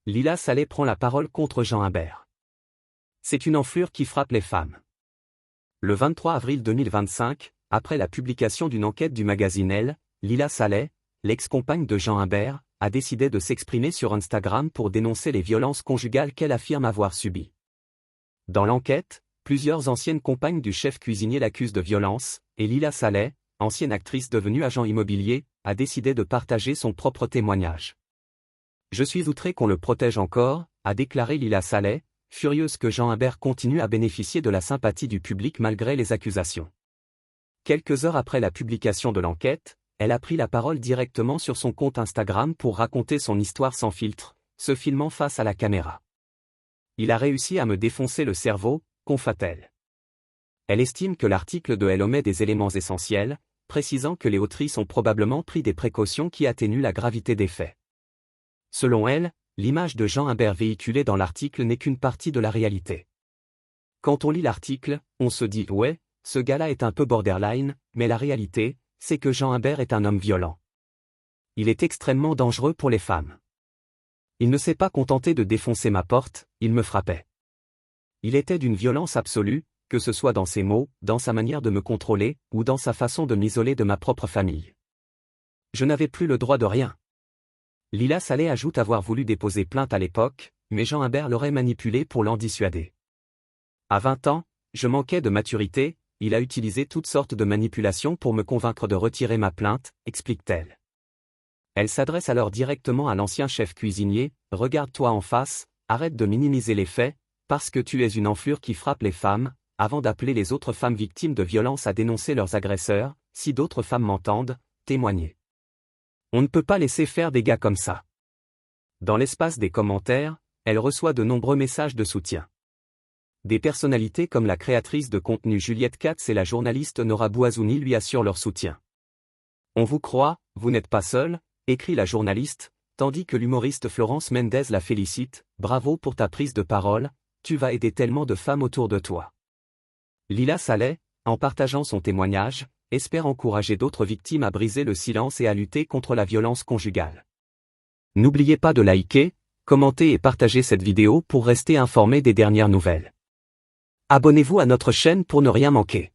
Lila Saleh prend la parole contre Jean Imbert. C'est une enflure qui frappe les femmes. Le 23 avril 2025, après la publication d'une enquête du magazine Elle, Lila Saleh, l'ex-compagne de Jean Imbert, a décidé de s'exprimer sur Instagram pour dénoncer les violences conjugales qu'elle affirme avoir subies. Dans l'enquête, plusieurs anciennes compagnes du chef cuisinier l'accusent de violence, et Lila Saleh, ancienne actrice devenue agent immobilier, a décidé de partager son propre témoignage. Je suis outrée qu'on le protège encore, a déclaré Lila Saleh, furieuse que Jean Imbert continue à bénéficier de la sympathie du public malgré les accusations. Quelques heures après la publication de l'enquête, elle a pris la parole directement sur son compte Instagram pour raconter son histoire sans filtre, se filmant face à la caméra. Il a réussi à me défoncer le cerveau, confa-t-elle. Elle estime que l'article de Elle omet des éléments essentiels, précisant que les autrices ont probablement pris des précautions qui atténuent la gravité des faits. Selon elle, l'image de Jean Imbert véhiculée dans l'article n'est qu'une partie de la réalité. Quand on lit l'article, on se dit « ouais, ce gars-là est un peu borderline », mais la réalité, c'est que Jean Imbert est un homme violent. Il est extrêmement dangereux pour les femmes. Il ne s'est pas contenté de défoncer ma porte, il me frappait. Il était d'une violence absolue, que ce soit dans ses mots, dans sa manière de me contrôler, ou dans sa façon de m'isoler de ma propre famille. Je n'avais plus le droit de rien. Lila Saleh ajoute avoir voulu déposer plainte à l'époque, mais Jean Imbert l'aurait manipulé pour l'en dissuader. À 20 ans, je manquais de maturité, il a utilisé toutes sortes de manipulations pour me convaincre de retirer ma plainte, explique-t-elle. Elle s'adresse alors directement à l'ancien chef cuisinier, « Regarde-toi en face, arrête de minimiser les faits, parce que tu es une enflure qui frappe les femmes », avant d'appeler les autres femmes victimes de violences à dénoncer leurs agresseurs, « Si d'autres femmes m'entendent, témoignez. On ne peut pas laisser faire des gars comme ça. » Dans l'espace des commentaires, elle reçoit de nombreux messages de soutien. Des personnalités comme la créatrice de contenu Juliette Katz et la journaliste Nora Bouazouni lui assurent leur soutien. « On vous croit, vous n'êtes pas seul », écrit la journaliste, tandis que l'humoriste Florence Mendez la félicite, « Bravo pour ta prise de parole, tu vas aider tellement de femmes autour de toi. » Lila Saleh, en partageant son témoignage, espère encourager d'autres victimes à briser le silence et à lutter contre la violence conjugale. N'oubliez pas de liker, commenter et partager cette vidéo pour rester informé des dernières nouvelles. Abonnez-vous à notre chaîne pour ne rien manquer.